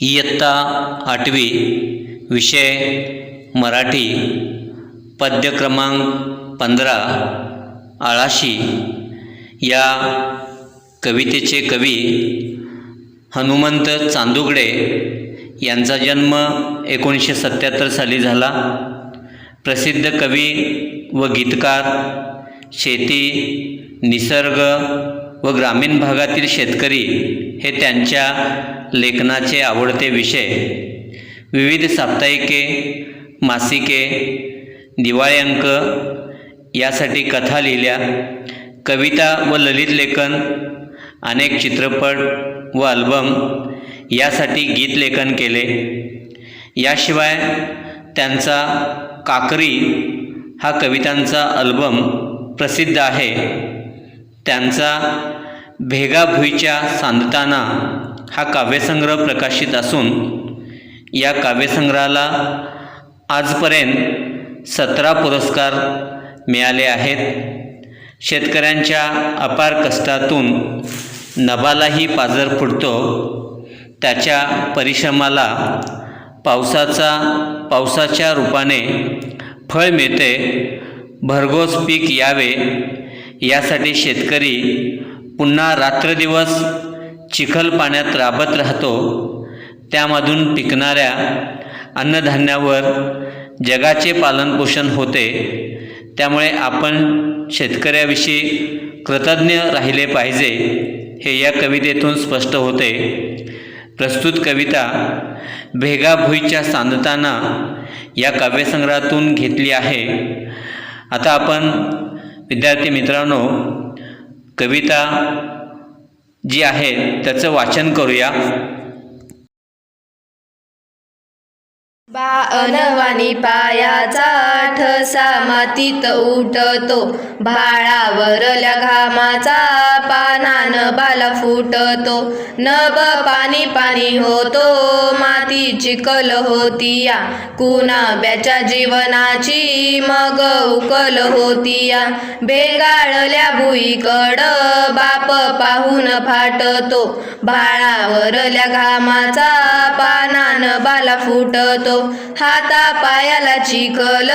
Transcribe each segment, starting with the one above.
इयत्ता 8वी विषय मराठी पद्य क्रमांक 15 आळाशी या कवितेचे कवी हनुमंत चांदुगडे यांचा जन्म 1977 साली झाला। प्रसिद्ध कवी व गीतकार, शेती, निसर्ग व ग्रामीण भागातील शेतकरी हे त्यांच्या लेखनाचे आवडते विषय। विविध साप्ताहिके, मासिके, दिवाळी अंक यासाठी कथा लिहिल्या। कविता व ललित लेखन, अनेक चित्रपट व अल्बम यासाठी गीत लेखन केले। याशिवाय त्यांचा काकरी हा कवितांचा अल्बम प्रसिद्ध आहे। त्यांचा भेगा भुईच्या सांदताना हा काव्यसंग्रह प्रकाशित असून या काव्यसंग्रहाला आजपर्यंत 17 पुरस्कार मिळाले आहेत। शेतकऱ्यांच्या अपार कष्टातून नभालाही पाजर फुटतो, त्याच्या परिश्रमाला पावसाच्या रूपाने फळ मिळते। भरघोस पीक यावे यासाठी शेतकरी पुन्हा रात्रदिवस चिखल पाण्यात राबत राहतो। त्यामधून पिकणाऱ्या अन्नधान्यावर जगाचे पालनपोषण होते। त्यामुळे आपण शेतकऱ्याविषयी कृतज्ञ राहिले पाहिजे हे या कवितेतून स्पष्ट होते। प्रस्तुत कविता भेगा भुईच्या सांदताना या काव्यसंग्रहातून घेतली आहे। आता आपण विद्यार्थी मित्रांनो कविता जी आहे त्याचं वाचन करूया। बा अनवानी पायाचा ठसा मातीत उठतो, भाळावरल्या घामाचा पानान बाला फुटतो। नभ पाणी पाणी होतो, माती चिखल होतीया, कुणाब्याच्या जीवनाची मग उकल होतीया। भेगाळल्या भुईकड बाप पाहून फाटतो, भाळावरल्या घामाचा पानान बाला फुटतो। हाता पायाला चिखल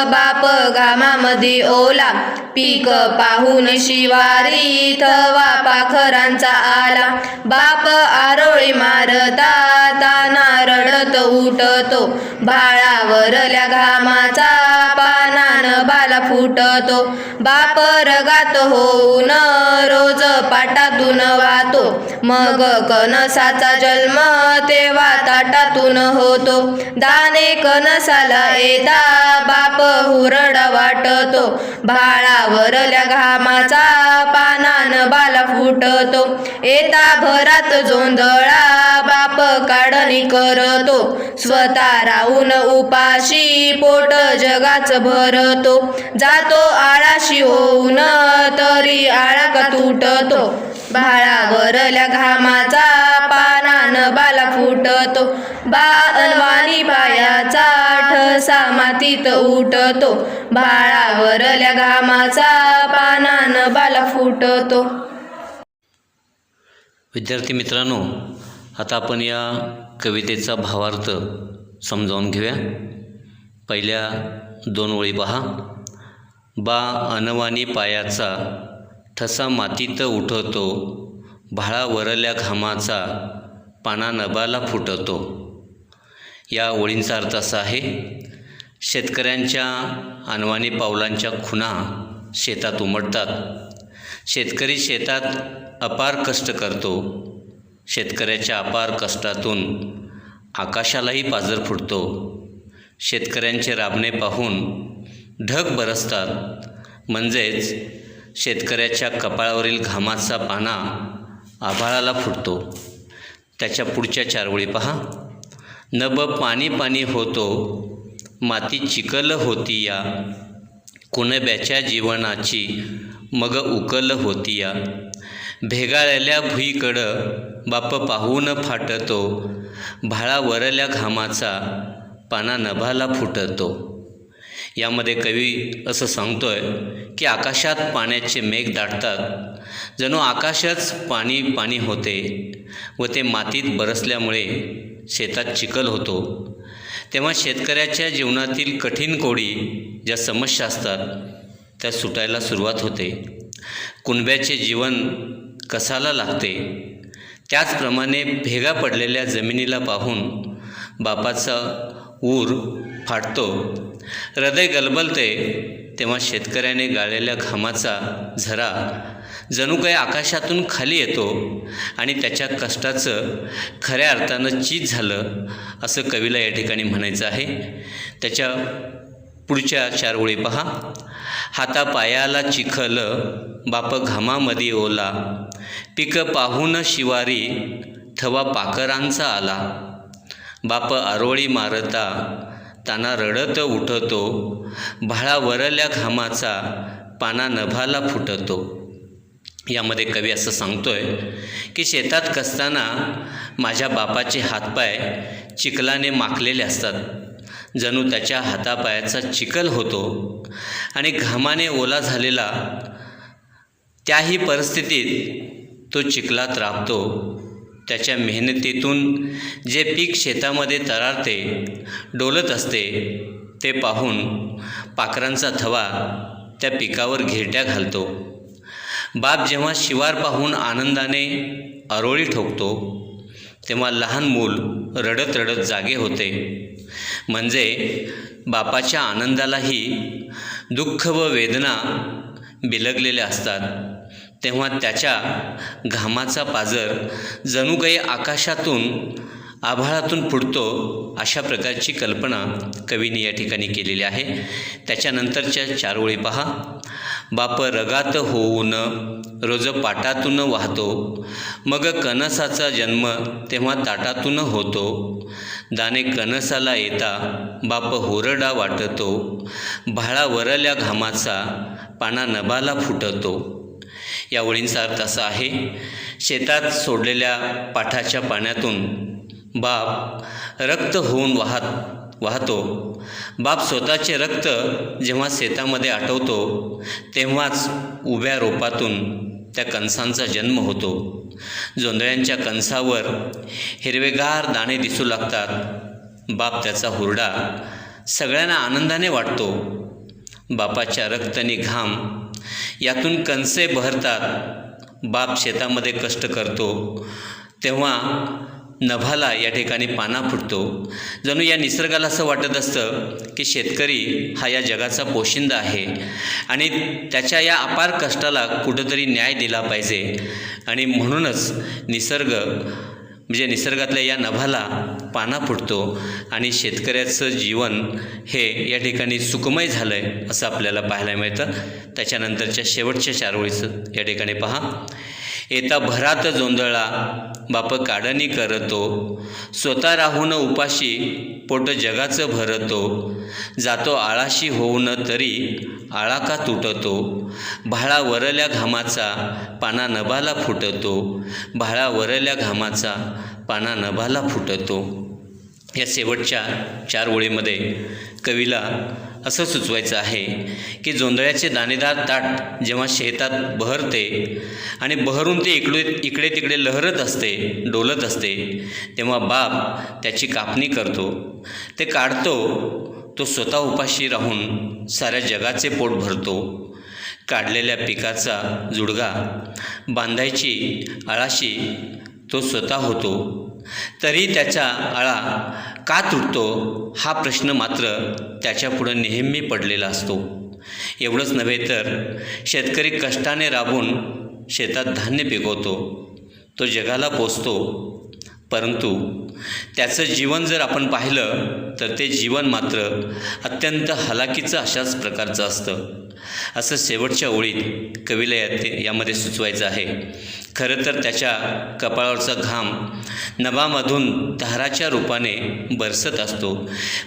बाप घामामध्ये ओला, पीक पाहून शिवारी थवा पाखरांचा आला। बाप आरोळी मारता ताना रडत उठतो, भाळावरल्या घामाचा पानान बाला फुटतो। बाप रगात होऊन रोज पाटातून वाहतो, मग कणसाचा जन्म तेव्हा ताटातून होतो। दाणे कणसाला येता बाप हुरडा वाटतो, भाळावरल्या घामाचा पानान बाला फुटतो। येता भरात जोंधळा बाप काढणी करतो, स्वतः राहून उपाशी पोट जगाच भरतो। जातो आळाशी होऊन तरी आळा का तुटतो, भाळावरल्या घामाचा पानान बाला फुटतो। बा अनवानी पायाचा ठसा मातीत उठतो, भाळावरल्या घामाचा पानान बाला फुटतो। विद्यार्थी मित्रांनो, आता आपण या कवितेचा भावार्थ समजावून घेऊया। पहिल्या 2 ओळी पहा। बा अनवानी पायाचा ठसा मातीत उठतो, भाळावरल्या घामाचा पाना नभाला फुटतो। या ओळींचा अर्थ असा आहे, शेतकऱ्यांच्या अनवानी पावलांच्या खुणा शेतात उमटतात। शेतकरी शेतात अपार कष्ट करतो। शेतकऱ्याच्या अपार कष्टातून आकाशालाही पाजर फुटतो। शेतकऱ्यांचे राबणे पाहून ढग बरसतात, म्हणजेच शेतकऱ्याच्या कपाळावरील घामाचा पाना आभाळाला फुटतो। त्याच्या पुढच्या 4 ओळी पहा। नभ पाणी पाणी होतो, माती चिखल होतीया, कुणब्याच्या जीवनाची मग उकल होतीया। भेगाळल्या भुईकड बाप पाहून फाटतो, भाळावरल्या घामाचा पाना नभाला फुटतो। यामध्ये कवी असं सांगतोय की आकाशात पाण्याचे मेघ दाटतात, जणू आकाशच पाणी पाणी होते व ते मातीत बरसल्यामुळे शेतात चिखल होतो तेव्हा शेतकऱ्याच्या जीवनातील कठीण कोडी ज्या समस्या असतात त्या सुटायला सुरुवात होते. कुणब्याचे जीवन कसाला लागते. त्याचप्रमाणे भेगा पडलेल्या जमिनीला पाहून बापाचा ऊर फाटतो, हृदय गलबलते. तेव्हा शेतकऱ्याने गाळलेल्या घामाचा झरा जणू काही आकाशातून खाली येतो आणि त्याच्या कष्टाचं खऱ्या अर्थानं चीज झालं असं कवीला या ठिकाणी म्हणायचं आहे. त्याच्या पुढच्या 4 ओळी पहा. हातापायाला चिखल बाप घामामध्ये ओला, पीक पाहून शिवारी थवा पाकरांचा आला. बाप आरोळी मारता ताना रडत उठतो, भाळा वरल्या घामाचा पाना नभाला फुटतो. यामध्ये कवी असं सांगतोय की शेतात कसताना माझ्या बापाचे हातपाय चिखलाने माखलेले असतात, जणू त्याच्या हातापायाचा चिखल होतो आणि घामाने ओला झालेला त्याही परिस्थितीत तो चिखलात राबतो. त्याच्या मेहनतीतून जे पीक शेतामध्ये तरारते, डोलत असते ते पाहून पाखरांचा थवा त्या पिकावर घिरट्या घालतो. बाप जेव्हा शिवार पाहून आनंदाने आरोळी ठोकतो तेव्हा लहान मूल रडत रडत जागे होते. म्हणजे बापाच्या आनंदालाही दुःख व वेदना बिलगलेल्या असतात. तेव्हा त्याच्या घामाचा पाजर जणू काही आकाशातून आभाळातून फुटतो, अशा प्रकारची कल्पना कवीने या ठिकाणी केलेली आहे. त्याच्यानंतरच्या 4 ओळी पहा. बाप रगात होऊन रोज पाटातून वाहतो, मग कणसाचा जन्म तेव्हा ताटातून होतो. दाणे कणसाला येता बाप हुरडा वाटतो, भाळा वरल्या घामाचा पाना नभाला फुटतो. या ओळींचा अर्थ असा आहे, शेतात सोडलेल्या पाठाच्या पाण्यातून बाप रक्त होऊन वाहतो. बाप स्वतःचे रक्त जेव्हा शेतामध्ये आटवतो तेव्हाच उभ्या रोपातून त्या कणसांचा जन्म होतो. जोंधळ्यांच्या कणसावर हिरवेगार दाणे दिसू लागतात. बाप त्याचा हुरडा सगळ्यांना आनंदाने वाटतो. बापाच्या रक्ताने घाम यातून कणसे बहरतात. बाप शेतामध्ये कष्ट करतो तेव्हा नभाला या ठिकाणी पाना फुटतो. जणू या निसर्गाला असं वाटत असतं की शेतकरी हा या जगाचा पोशिंदा आहे आणि त्याच्या या अपार कष्टाला कुठंतरी न्याय दिला पाहिजे. आणि म्हणूनच निसर्ग म्हणजे निसर्गातल्या या नभाला पाना फुटतो आणि शेतकऱ्याचं जीवन हे या ठिकाणी सुखमय झालं आहे असं आपल्याला पाहायला मिळतं. त्याच्यानंतरच्या शेवटच्या 4 ओळीचं या ठिकाणी पहा. येता भरात जोंधळा बाप काढणी करतो, स्वतः राहून उपाशी पोट जगाचं भरतो. जातो आळाशी होऊन तरी आळा का तुटतो, भाळा वरल्या घामाचा पाना नभाला फुटतो. भाळा वरल्या घामाचा पाना नभाला फुटतो. या शेवटच्या 4 ओळीमध्ये कवीला असं सुचवायचं आहे की जोंधळ्याचे दाणेदार ताट जेव्हा शेतात बहरते आणि बहरून ते इकडे तिकडे लहरत असते, डोलत असते, तेव्हा बाप त्याची कापणी करतो. ते काढतो. तो स्वतः उपाशी राहून साऱ्या जगाचे पोट भरतो. काढलेल्या पिकाचा जुडगा बांधायची आळाशी तो स्वतः होतो. तरी त्याचा आळा का तुटतो हा प्रश्न मात्र त्याच्यापुढं नेहमी पडलेला असतो. एवढंच नव्हे तर शेतकरी कष्टाने राबून शेतात धान्य पिकवतो, तो जगाला पोसतो. परंतु त्याचं जीवन जर आपण पाहिलं तर ते जीवन मात्र अत्यंत हलाखीचं अशाच प्रकारचं असतं. असं शेवटच्या ओळीत कवीला यामध्ये सुचवायचं आहे. खरं तर त्याच्या कपाळावरचा घाम नभामधून धाराच्या रूपाने बरसत असतो.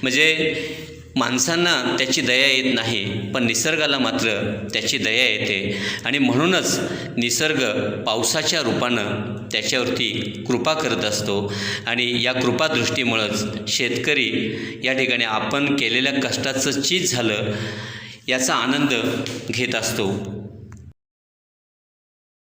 म्हणजे माणसांना त्याची दया येत नाही, पण निसर्गाला मात्र त्याची दया येते आणि म्हणूनच निसर्ग पावसाच्या रूपानं त्याच्यावरती कृपा करत असतो. आणि या कृपादृष्टीमुळंच शेतकरी या ठिकाणी आपण केलेल्या कष्टाचं चीज झालं याचा आनंद घेत असतो.